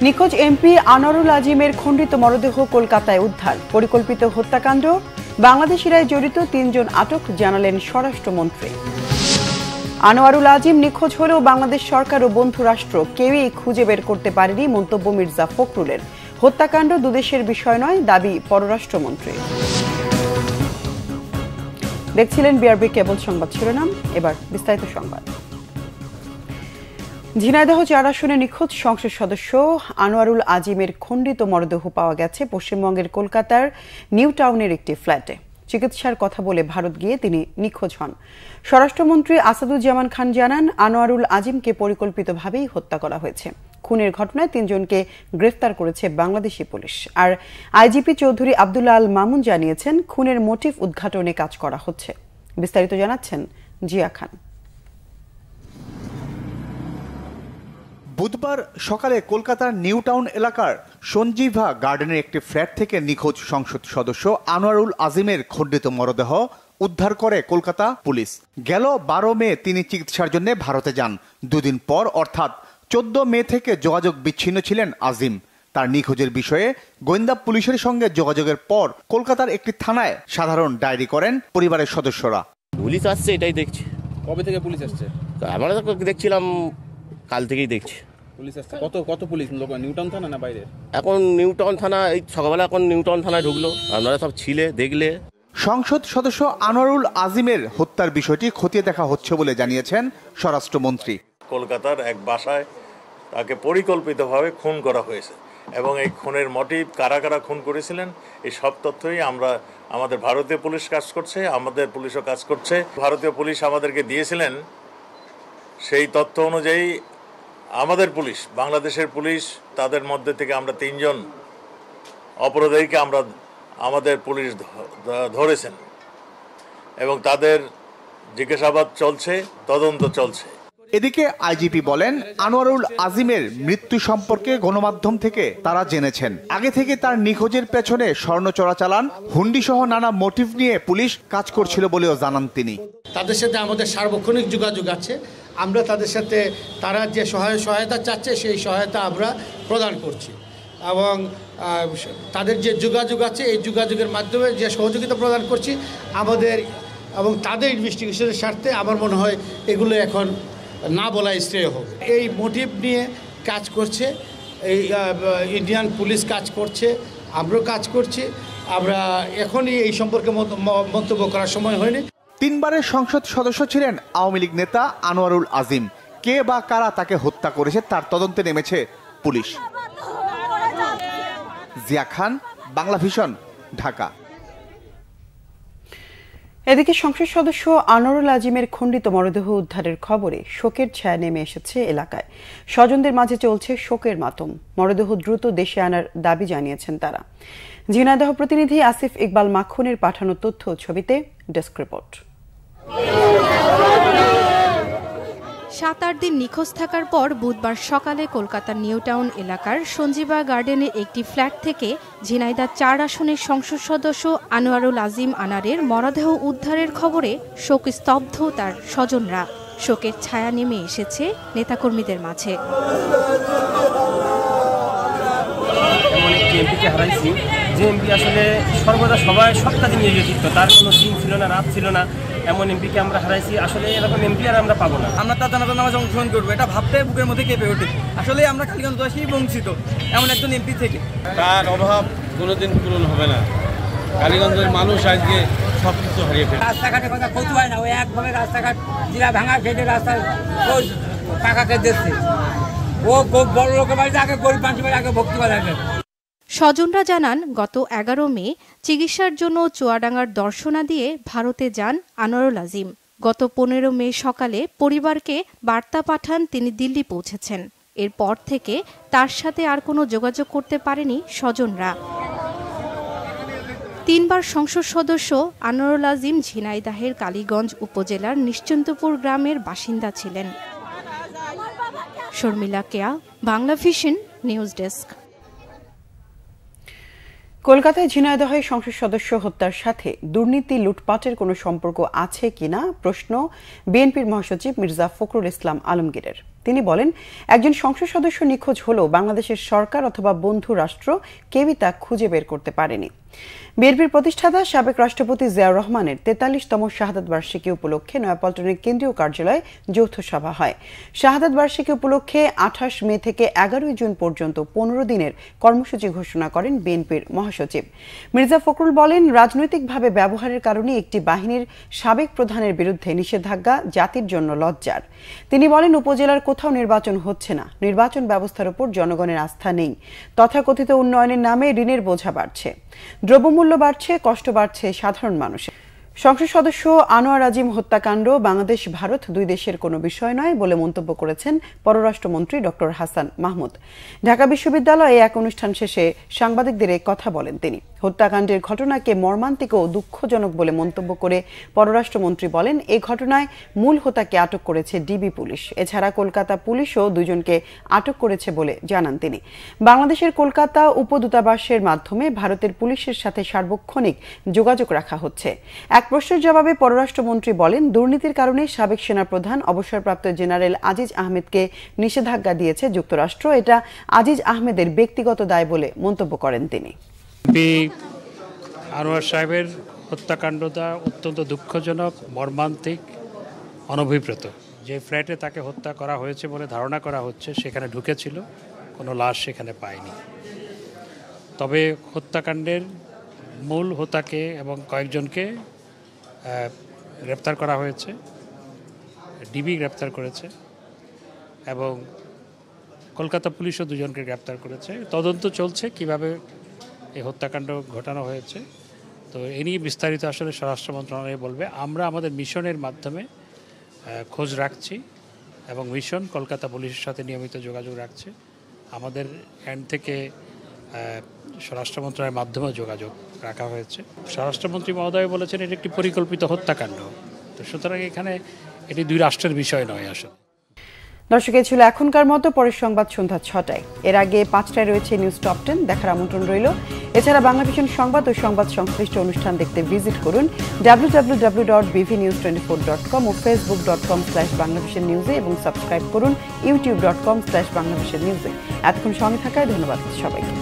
নিখোঁজ এমপি আনোয়ারুল আজিমের খণ্ডিত মরদেহ কলকাতায় উদ্ধার। পরিকল্পিত হত্যাকাণ্ড, বাংলাদেশিরাই জড়িত, ৩ জন আটক, জানালেন স্বরাষ্ট্রমন্ত্রী। আনোয়ারুল আজিম নিখোঁজ হলেও বাংলাদেশ সরকার ও বন্ধু রাষ্ট্র কেউই খুঁজে বের করতে পারেনি, মন্তব্য মির্জা ফখরুলের। হত্যাকাণ্ড দুদেশের বিষয় নয়, দাবি পররাষ্ট্রমন্ত্রী। দেখছিলেন বিআরবি কেবল সংবাদ শিরোনাম, এবার বিস্তারিত সংবাদ। ঝিনাইদহ ৪ আসনে নিখোঁজ সংসদ সদস্য আনোয়ারুল আজিমের খণ্ডিত মরদেহ পাওয়া গেছে পশ্চিমবঙ্গের কলকাতার নিউ টাউনের একটি ফ্ল্যাটে। চিকিৎসার কথা বলে ভারত গিয়ে তিনি নিখোঁজ হন। স্বরাষ্ট্রমন্ত্রী আসাদুজ্জামান খান জানান, আনোয়ারুল আজিমকে পরিকল্পিতভাবেই হত্যা করা হয়েছে। খুনের ঘটনায় ৩ জনকে গ্রেফতার করেছে বাংলাদেশি পুলিশ। আর আইজিপি চৌধুরী আব্দুল্লাহ আল মামুন জানিয়েছেন, খুনের মোটিভ উদ্ঘাটনে কাজ করা হচ্ছে। বিস্তারিত জানাচ্ছেন জিয়া খান। বুধবার সকালে কলকাতার নিউ টাউন এলাকার সঞ্জীভা গার্ডেনের একটি ফ্ল্যাট থেকে নিখোঁজ সংসদ সদস্য আনোয়ারুল আজিমের খণ্ডিত মরদেহ উদ্ধার করে কলকাতা পুলিশ। গেল 12 মে তিনি চিকিৎসার জন্য ভারতে যান। দুদিন পর অর্থাৎ 14 মে থেকে যোগাযোগ বিচ্ছিন্ন ছিলেন আজিম। তার নিখোঁজের বিষয়ে গোয়েন্দা পুলিশের সঙ্গে যোগাযোগের পর কলকাতার একটি থানায় সাধারণ ডায়েরি করেন পরিবারের সদস্যরা। পুলিশ আসছে, এটাই দেখছি। কবে থেকে পুলিশ আসছে? আমরা তো দেখছিলাম, কাল থেকেই দেখছি পুলিশ আসছে। কত পুলিশ লোক? নিউটাউন থানা না বাইরে? এখন নিউটাউন থানা, এই সকালবেলা এখন নিউটাউন থানায় ঢুকলো। আপনারা সব ছিলে, দেখলে। সংসদ সদস্য আনোয়ারুল আজিমের হত্যার বিষয়টি খতিয়ে দেখা হচ্ছে বলে জানিয়েছেন স্বরাষ্ট্রমন্ত্রী। কলকাতার এক বাসায় তাকে পরিকল্পিতভাবে খুন করা হয়েছে এবং এই খুনের মোটিভ কারা কারা খুন করেছিলেন এই সব তথ্যই আমাদের ভারতীয় পুলিশ কাজ করছে, আমাদের পুলিশও কাজ করছে। ভারতীয় পুলিশ আমাদেরকে দিয়েছিলেন, সেই তথ্য অনুযায়ী আমাদের পুলিশ, বাংলাদেশের পুলিশ, তাদের মধ্যে থেকে আমরা 3 জন অপরাধীকে আমাদের পুলিশ ধরেছেন এবং তাদের জিজ্ঞাসাবাদ চলছে, তদন্ত চলছে। এদিকে আইজিপি বলেন, আনোয়ারুল আজিমের মৃত্যু সম্পর্কে গণমাধ্যম থেকে তারা জেনেছেন। আগে থেকে তার নিখোঁজের পেছনে স্বর্ণ চোরাচালান, হুন্ডি সহ নানা মোটিভ নিয়ে পুলিশ কাজ করছিল বলেও জানান তিনি। তাদের সাথে আমাদের সার্বক্ষণিক যোগাযোগ আছে। আমরা তাদের সাথে তারা যে সহায়তা চাচ্ছে সেই সহায়তা আমরা প্রদান করছি এবং তাদের যে যোগাযোগ আছে এই যোগাযোগের মাধ্যমে যে সহযোগিতা প্রদান করছি আমাদের এবং তাদের ইনভেস্টিগেশনের স্বার্থে আমার মনে হয় এগুলো এখন না বলাই শ্রেয় হবে। এই মোটিভ নিয়ে কাজ করছে এই ইন্ডিয়ান পুলিশ, কাজ করছে, আমরাও কাজ করছি। আমরা এখনই এই সম্পর্কে মন্তব্য করার সময় হয়নি। 3 বারের সংসদ সদস্য ছিলেন আওয়ামী লীগ নেতা আনোয়ারুল আজিম। কে বা কারা তাকে হত্যা করেছে তার তদন্তে নেমেছে পুলিশ। জিয়া খান, বাংলা ভিশন, ঢাকা। এদিকে সংসদ সদস্য আনোয়ারুল আজিমের খণ্ডিত মরদেহ উদ্ধারের খবরে শোকের ছায়া নেমে এসেছে এলাকায়। স্বজনদের মাঝে চলছে শোকের মাতম। মরদেহ দ্রুত দেশে আনার দাবি জানিয়েছেন তারা। ঝিনাইদহ প্রতিনিধি আসিফ ইকবাল মাখনের পাঠানো তথ্য ছবিতে ডেস্ক রিপোর্ট। 7-8 দিন নিখোঁজ থাকার পর বুধবার সকালে কলকাতার নিউ টাউন এলাকার সঞ্জীবা গার্ডেনের একটি ফ্ল্যাট থেকে ঝিনাইদহ 4 আসনের সংসদ সদস্য আনোয়ারুল আজিম আনারের মরদেহ উদ্ধারের খবরে শোকস্তব্ধ তার স্বজনরা। শোকের ছায়া নেমে এসেছে নেতাকর্মীদের মাঝে। এমন একটি এমপিকে হারাইছি যে এমপি আসলে সর্বদা সব কাজে নিয়োজিত, তার কোনো দিন ছিল না, রাত ছিল না। এমন এমপিকে আমরা হারাইছি। আসলে এরকম এমপি আর আমরা পাবো না। আমরা তার জানাজা নামাজে অংশগ্রহণ করবো, এটা ভাবতে বুকের মধ্যে কেঁপে ওঠে। আসলে আমরা কালীগঞ্জবাসী বঞ্চিত এমন একজন এমপি থেকে। তার অভাব কোনোদিন পূরণ হবে না। কালীগঞ্জের মানুষ আজকে সব কিছু হারিয়ে ফেলে। রাস্তাঘাটে কথা কৌতু হয় না, ওই একভাবে রাস্তাঘাট জিরা ভাঙা খেটে রাস্তায় টাকাকে দিচ্ছে। ও বড় লোকের বাড়িতে আগে, গরিব মানুষের বাড়ি আগে ভক্তি করা যায়। স্বজনরা জানান, গত 11 মে চিকিৎসার জন্য চুয়াডাঙ্গার দর্শনা দিয়ে ভারতে যান আনোয়ারুল আজিম। গত 15 মে সকালে পরিবারকে বার্তা পাঠান তিনি দিল্লি পৌঁছেছেন। এরপর থেকে তার সাথে আর কোনো যোগাযোগ করতে পারেনি স্বজনরা। 3 বার সংসদ সদস্য আনোয়ারুল আজিম ঝিনাইদহের কালীগঞ্জ উপজেলার নিশ্চিন্তপুর গ্রামের বাসিন্দা ছিলেন। শর্মিলা কেয়া, বাংলা ভিশন, নিউজ ডেস্ক। কলকাতায় ঝিনাইদহে সংসদ সদস্য হত্যার সাথে দুর্নীতি, লুটপাটের কোনো সম্পর্ক আছে কিনা প্রশ্ন বিএনপির মহাসচিব মির্জা ফখরুল ইসলাম আলমগীরের। তিনি বলেন, একজন সংসদ সদস্য নিখোঁজ হলেও বাংলাদেশের সরকার অথবা বন্ধু রাষ্ট্র কেউই তা খুঁজে বের করতে পারেনি। বিএনপির প্রতিষ্ঠাতা সাবেক রাষ্ট্রপতি জিয়াউর রহমানের 43তম শাহাদাত বার্ষিকী উপলক্ষে নয়াপল্টনের কেন্দ্রীয় কার্যালয়ে যৌথ সভা হয়। শাহাদাত বার্ষিকী উপলক্ষে 28 মে থেকে 11 জুন পর্যন্ত 15 দিনের কর্মসূচি ঘোষণা করেন বিএনপির মহাসচিব। মির্জা ফখরুল বলেন, রাজনৈতিকভাবে ব্যবহারের কারণে একটি বাহিনীর সাবেক প্রধানের বিরুদ্ধে নিষেধাজ্ঞা জাতির জন্য লজ্জার। তিনি বলেন, উপজেলার কোথাও নির্বাচন হচ্ছে না, নির্বাচন ব্যবস্থার উপর জনগণের আস্থা নেই, তথাকথিত উন্নয়নের নামে ঋণের বোঝা বাড়ছে, দ্রব্যমূল্য বাড়ছে, কষ্ট বাড়ছে সাধারণ মানুষের। সংসদ সদস্য আনোয়ার আজিম হত্যাকাণ্ড বাংলাদেশ ভারত দুই দেশের কোনো বিষয় নয় বলে মন্তব্য করেছেন পররাষ্ট্রমন্ত্রী ডক্টর হাসান মাহমুদ। ঢাকা বিশ্ববিদ্যালয়ে এক অনুষ্ঠান শেষে সাংবাদিকদের এই কথা বলেন তিনি। হত্যাকাণ্ডের ঘটনাকে মর্মান্তিক ও দুঃখজনক বলে মন্তব্য করে পররাষ্ট্রমন্ত্রী বলেন, এই ঘটনায় মূল হোতাকে আটক করেছে ডিবি পুলিশ। এছাড়া কলকাতা পুলিশও দুজনকে আটক করেছে বলে জানান তিনি। বাংলাদেশের কলকাতা উপদূতাবাসের মাধ্যমে ভারতের পুলিশের সাথে সার্বক্ষণিক যোগাযোগ রাখা হচ্ছে। এক প্রশ্নের জবাবে পররাষ্ট্রমন্ত্রী বলেন, দুর্নীতির কারণে সাবেক সেনাপ্রধান অবসরপ্রাপ্ত জেনারেল আজিজ আহমেদকে নিষেধাজ্ঞা দিয়েছে যুক্তরাষ্ট্র। এটা আজিজ আহমেদের ব্যক্তিগত দায় বলে মন্তব্য করেন তিনি। আনোয়ার সাহেবের হত্যাকাণ্ডটা অত্যন্ত দুঃখজনক, মর্মান্তিক, অনভিপ্রেত। যে ফ্ল্যাটে তাকে হত্যা করা হয়েছে বলে ধারণা করা হচ্ছে সেখানে ঢুকেছিল, কোনো লাশ সেখানে পায়নি। তবে হত্যাকাণ্ডের মূল হোতাকে এবং কয়েকজনকে গ্রেপ্তার করা হয়েছে, ডিবি গ্রেপ্তার করেছে এবং কলকাতা পুলিশও দুজনকে গ্রেপ্তার করেছে। তদন্ত চলছে কিভাবে এই হত্যাকাণ্ড ঘটানো হয়েছে। তো এ নিয়ে বিস্তারিত আসলে স্বরাষ্ট্র মন্ত্রণালয় বলবে। আমরা আমাদের মিশনের মাধ্যমে খোঁজ রাখছি এবং মিশন কলকাতা পুলিশের সাথে নিয়মিত যোগাযোগ রাখছে। আমাদের এন্ড থেকে স্বরাষ্ট্র মন্ত্রণালয়ের মাধ্যমে যোগাযোগ রাখা হয়েছে। স্বরাষ্ট্রমন্ত্রী মহোদয় বলেছেন এটি একটি পরিকল্পিত হত্যাকাণ্ড। তো সুতরাং এখানে এটি দুই রাষ্ট্রের বিষয় নয় আসলে। দর্শক, এই ছিল এখনকার মতো। পরের সংবাদ সন্ধ্যা 6টায়। এর আগে 5টায় রয়েছে নিউজ টপ 10, দেখার আমন্ত্রণ রইল। এছাড়া বাংলাভিশন সংবাদ ও সংবাদ সংশ্লিষ্ট অনুষ্ঠান দেখতে ভিজিট করুন www.bvnews24.com ও facebook.com/banglavishnewse এবং সাবস্ক্রাইব করুন youtube.com/banglavishnewse। এতক্ষণ সঙ্গে থাকায় ধন্যবাদ সবাইকে।